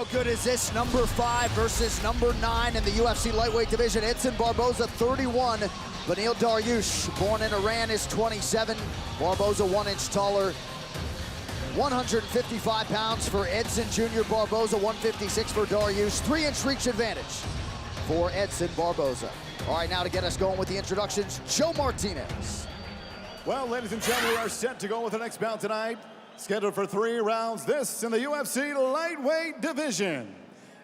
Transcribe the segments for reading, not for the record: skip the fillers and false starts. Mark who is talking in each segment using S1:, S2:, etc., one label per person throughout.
S1: How good is this? Number 5 versus number 9 in the UFC lightweight division. Edson Barboza, 31. Beneil Darlush, born in Iran, is 27. Barboza 1 inch taller. 155 pounds for Edson Jr. Barboza, 156 for Darlush. 3-inch reach advantage for Edson Barboza. All right, now to get us going with the introductions, Joe Martinez.
S2: Well, ladies and gentlemen, we are set to go with the next bout tonight. Scheduled for 3 rounds, this in the UFC lightweight division.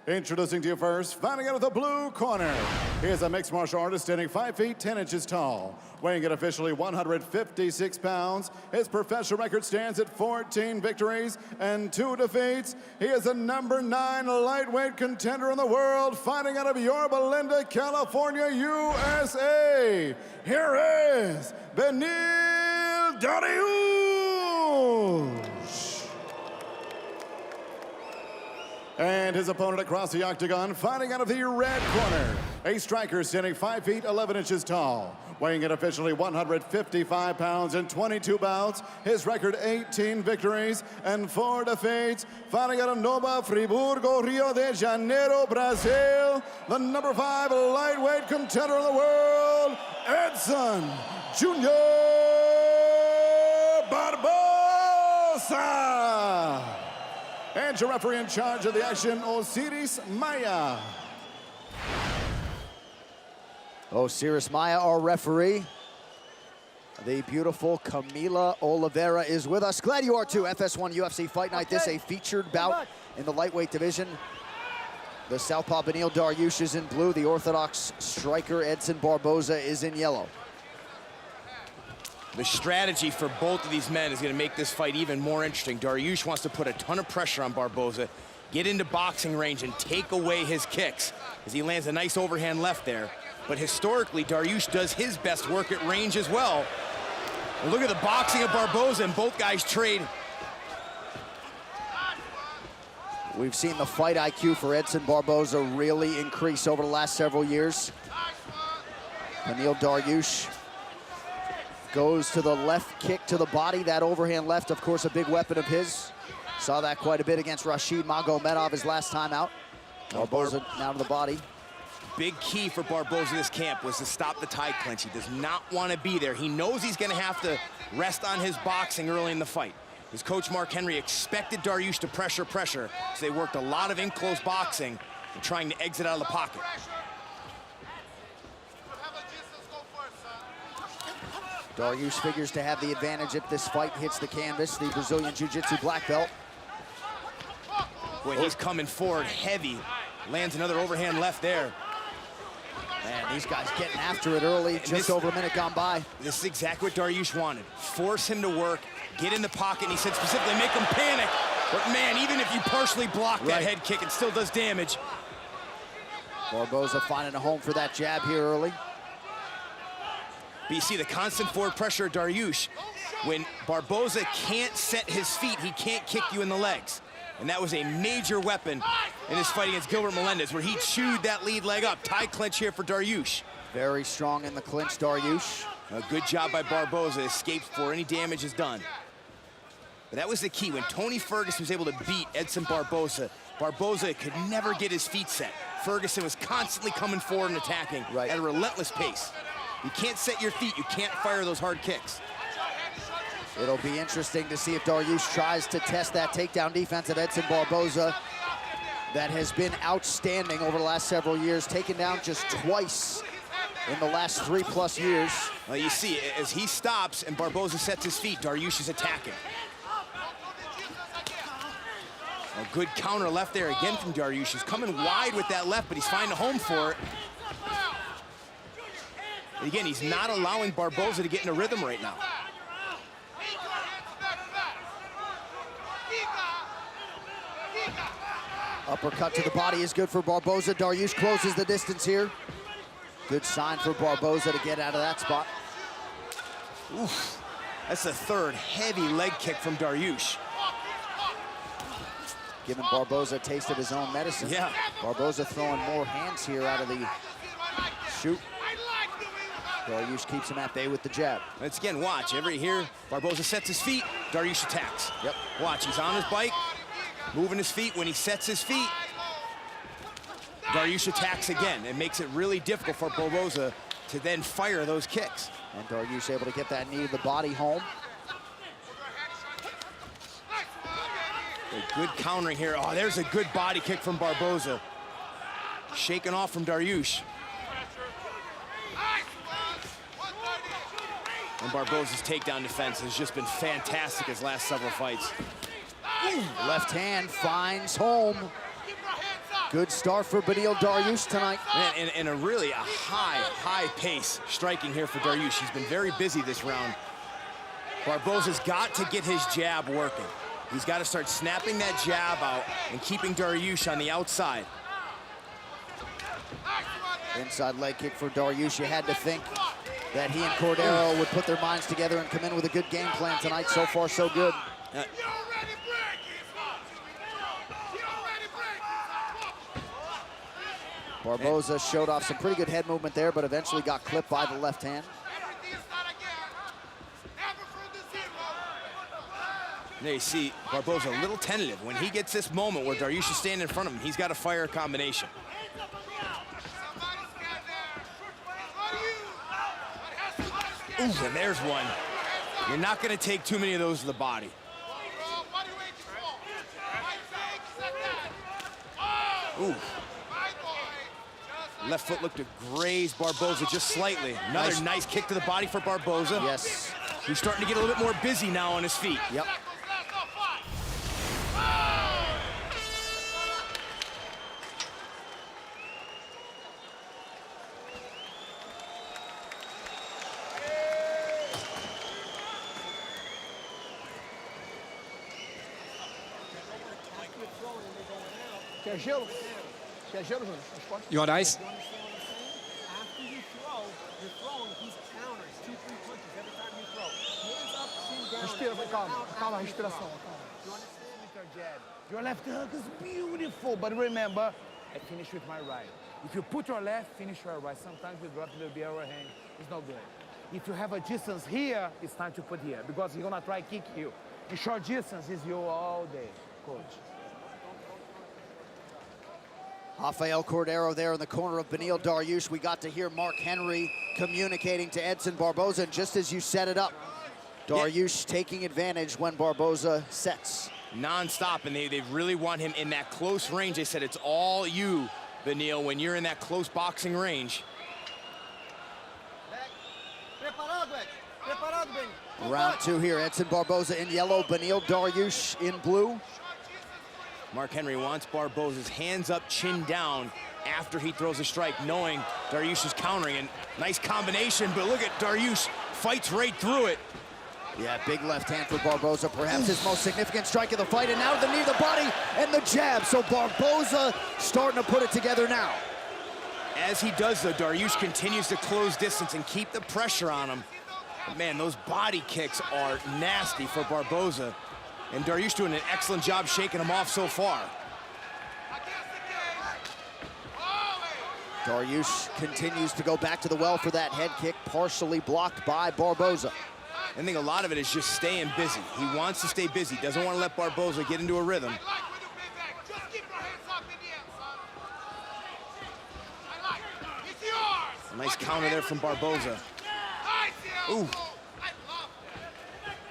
S2: Introducing to you first, fighting out of the blue corner. He is a mixed martial artist standing 5 feet 10 inches tall, weighing in officially 156 pounds. His professional record stands at 14 victories and 2 defeats. He is a number 9 lightweight contender in the world, fighting out of Yorba Linda, California, USA. Here is Beneil Darlush. And his opponent across the octagon, fighting out of the red corner. A striker standing 5 feet 11 inches tall, weighing in officially 155 pounds and 22 bouts. His record 18 victories and 4 defeats. Fighting out of Nova Friburgo, Rio de Janeiro, Brazil. The number 5 lightweight contender in the world, Edson Jr. Barboza. And your referee in charge of the action, Osiris Maya.
S1: Osiris Maya, our referee. The beautiful Camila Oliveira is with us. Glad you are too. FS1 UFC Fight Night. This a featured bout in the lightweight division. The southpaw Beneil Darlush is in blue. The orthodox striker Edson Barboza is in yellow.
S3: The strategy for both of these men is going to make this fight even more interesting. Darlush wants to put a ton of pressure on Barboza, get into boxing range and take away his kicks as he lands a nice overhand left there. But historically, Darlush does his best work at range as well. And look at the boxing of Barboza, and both guys trade.
S1: We've seen the fight IQ for Edson Barboza really increase over the last several years. Beneil Darlush goes to the left kick to the body. That overhand left, of course, a big weapon of his. Saw that quite a bit against Rashid Magomedov his last time out. Barboza now to the body.
S3: Big key for Barboza this camp was to stop the tie clinch. He does not want to be there. He knows he's going to have to rest on his boxing early in the fight. His coach, Mark Henry, expected Darlush to pressure, so they worked a lot of in-close boxing and trying to exit out of the pocket.
S1: Darlush figures to have the advantage if this fight hits the canvas. The Brazilian Jiu-Jitsu black belt.
S3: Boy, he's coming forward heavy. Lands another overhand left there.
S1: Man, these guys getting after it early, just over a minute gone by.
S3: This is exactly what Darlush wanted. Force him to work, get in the pocket, and he said specifically, make him panic. But man, even if you partially block that head kick, it still does damage.
S1: Barboza finding a home for that jab here early.
S3: But you see the constant forward pressure of Darlush. When Barboza can't set his feet, he can't kick you in the legs. And that was a major weapon in his fight against Gilbert Melendez, where he chewed that lead leg up. Tie clinch here for Darlush.
S1: Very strong in the clinch, Darlush.
S3: A good job by Barboza, escapes before any damage is done. But that was the key. When Tony Ferguson was able to beat Edson Barboza, Barboza could never get his feet set. Ferguson was constantly coming forward and attacking at a relentless pace. You can't set your feet, you can't fire those hard kicks.
S1: It'll be interesting to see if Darlush tries to test that takedown defense of Edson Barboza that has been outstanding over the last several years, taken down just twice in the last 3+ years.
S3: Well, you see, as he stops and Barboza sets his feet, Darlush is attacking. A good counter left there again from Darlush. He's coming wide with that left, but he's finding a home for it. And again, he's not allowing Barboza to get in a rhythm right now.
S1: Uppercut to the body is good for Barboza. Darlush closes the distance here. Good sign for Barboza to get out of that spot.
S3: Oof. That's the third heavy leg kick from Darlush.
S1: Giving Barboza a taste of his own medicine.
S3: Yeah.
S1: Barboza throwing more hands here out of the shoot. Darlush keeps him at bay with the jab.
S3: Once again, watch. Here, Barboza sets his feet, Darlush attacks.
S1: Yep.
S3: Watch, he's on his bike, moving his feet. When he sets his feet, Darlush attacks again. It makes it really difficult for Barboza to then fire those kicks.
S1: And Darlush able to get that knee to the body home.
S3: A good countering here. Oh, there's a good body kick from Barboza. Shaken off from Darlush. And Barboza's takedown defense has just been fantastic his last several fights.
S1: Left hand finds home. Good start for Beneil Darlush tonight.
S3: Man, and a really high pace striking here for Darlush. He's been very busy this round. Barboza's got to get his jab working. He's got to start snapping that jab out and keeping Darlush on the outside.
S1: Inside leg kick for Darlush. You had to think that he and Cordero would put their minds together and come in with a good game plan tonight. So far, so good. Barboza showed off some pretty good head movement there, but eventually got clipped by the left hand.
S3: There you see Barboza a little tentative. When he gets this moment where Darlush is standing in front of him, he's got to fire a combination. Ooh, and there's one. You're not going to take too many of those to the body. Ooh. Left foot looked to graze Barboza just slightly. Another nice kick to the body for Barboza.
S1: Yes.
S3: He's starting to get a little bit more busy now on his feet.
S1: Yep.
S4: You want ice?
S5: After you throw, you're throwing, he's counters, 2-3 punches every time you throw. Hands up, chin down.
S6: Respira, calma, respiração, calma.
S5: You understand with your jab?
S6: Your left hook is beautiful, but remember, I finish with my right. If you put your left, finish your right. Sometimes you drop a little bit overhand. It's not good. If you have a distance here, it's time to put here, because he's gonna try kick you. In short distance is you all day, coach.
S1: Rafael Cordero there in the corner of Beneil Darlush. We got to hear Mark Henry communicating to Edson Barboza, and just as you set it up, Darlush taking advantage when Barboza sets.
S3: Non-stop, and they really want him in that close range. They said it's all you, Beneil, when you're in that close boxing range.
S1: Round two here, Edson Barboza in yellow, Beneil Darlush in blue.
S3: Mark Henry wants Barboza's hands up, chin down after he throws a strike, knowing Darlush is countering. And nice combination, but look at Darlush, fights right through it.
S1: Yeah, big left hand for Barboza, perhaps his most significant strike of the fight, and now the knee to the body and the jab. So Barboza starting to put it together now.
S3: As he does, though, Darlush continues to close distance and keep the pressure on him. But man, those body kicks are nasty for Barboza. And Darlush doing an excellent job shaking him off so far.
S1: Darlush continues to go back to the well for that head kick, partially blocked by Barboza.
S3: I think a lot of it is just staying busy. He wants to stay busy, doesn't want to let Barboza get into a rhythm. A nice counter there from Barboza. Ooh.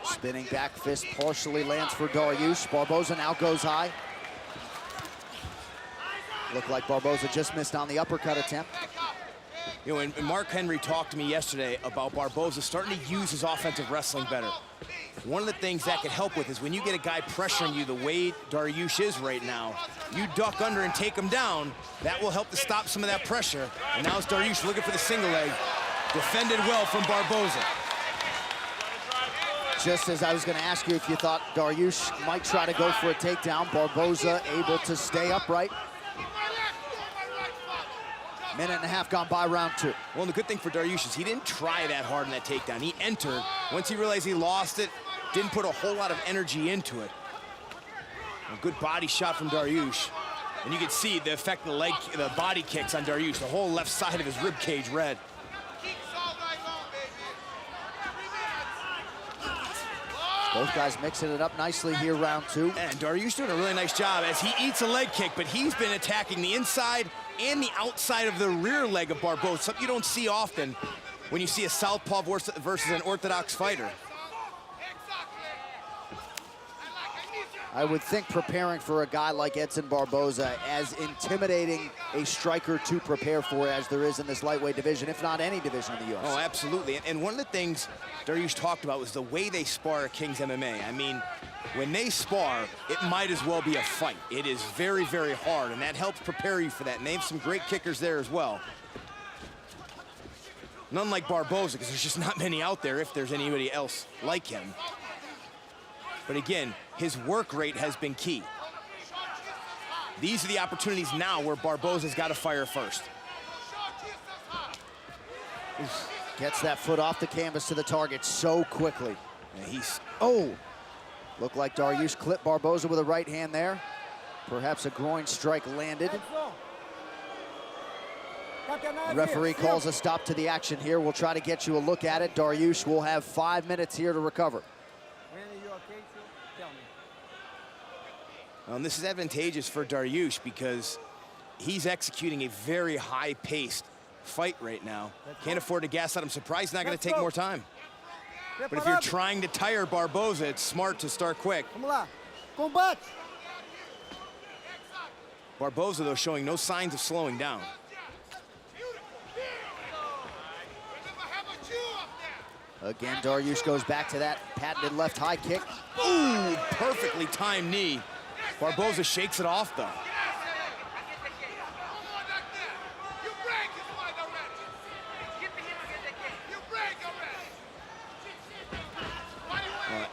S1: Spinning back fist partially lands for Darlush. Barboza now goes high. Looked like Barboza just missed on the uppercut attempt.
S3: You know, and Mark Henry talked to me yesterday about Barboza starting to use his offensive wrestling better. One of the things that can help with is when you get a guy pressuring you the way Darlush is right now, you duck under and take him down. That will help to stop some of that pressure. And now it's Darlush looking for the single leg. Defended well from Barboza.
S1: Just as I was going to ask you if you thought Darlush might try to go for a takedown, Barboza able to stay upright. Minute and a half gone by round two.
S3: Well, and the good thing for Darlush is he didn't try that hard in that takedown. He entered. Once he realized he lost it, didn't put a whole lot of energy into it. A good body shot from Darlush. And you can see the effect of the body kicks on Darlush. The whole left side of his rib cage red.
S1: Both guys mixing it up nicely here, round two.
S3: And Darlush doing a really nice job as he eats a leg kick, but he's been attacking the inside and the outside of the rear leg of Barboza, something you don't see often when you see a southpaw versus an orthodox fighter.
S1: I would think preparing for a guy like Edson Barboza, as intimidating a striker to prepare for as there is in this lightweight division, if not any division in the UFC.
S3: Oh, absolutely. And one of the things Darlush talked about was the way they spar at King's MMA. I mean, when they spar, it might as well be a fight. It is very, very hard, and that helps prepare you for that. And they have some great kickers there as well. None like Barboza, because there's just not many out there if there's anybody else like him. But again, his work rate has been key. These are the opportunities now where Barboza's got to fire first.
S1: Gets that foot off the canvas to the target so quickly.
S3: And
S1: Looked like Darlush clipped Barboza with a right hand there. Perhaps a groin strike landed. Referee calls a stop to the action here. We'll try to get you a look at it. Darlush will have 5 minutes here to recover.
S3: And this is advantageous for Darlush because he's executing a very high-paced fight right now. Can't afford to gas out. I'm surprised he's not going to take more time. But if you're trying to tire Barboza, it's smart to start quick. Barboza, though, showing no signs of slowing down.
S1: Again, Darlush goes back to that patented left high kick.
S3: Ooh, perfectly timed knee. Barboza shakes it off, though.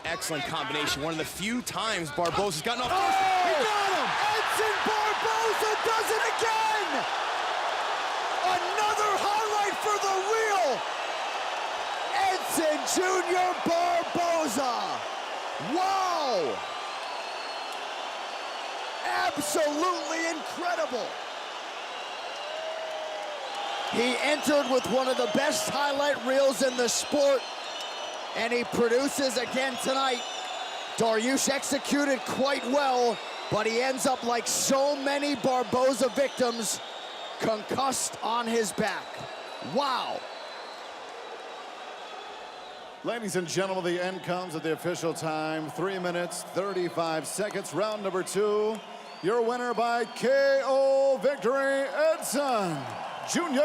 S3: Excellent combination. One of the few times Barboza's gotten off.
S1: Oh! He got him! Edson Barboza does it again! Another highlight for the real Edson Jr. Barboza. Wow! Absolutely incredible. He entered with one of the best highlight reels in the sport, and he produces again tonight. Darlush executed quite well, but he ends up like so many Barboza victims, concussed on his back. Wow.
S2: Ladies and gentlemen, the end comes at the official time. 3 minutes, 35 seconds, round number 2. Your winner by KO victory, Edson Jr.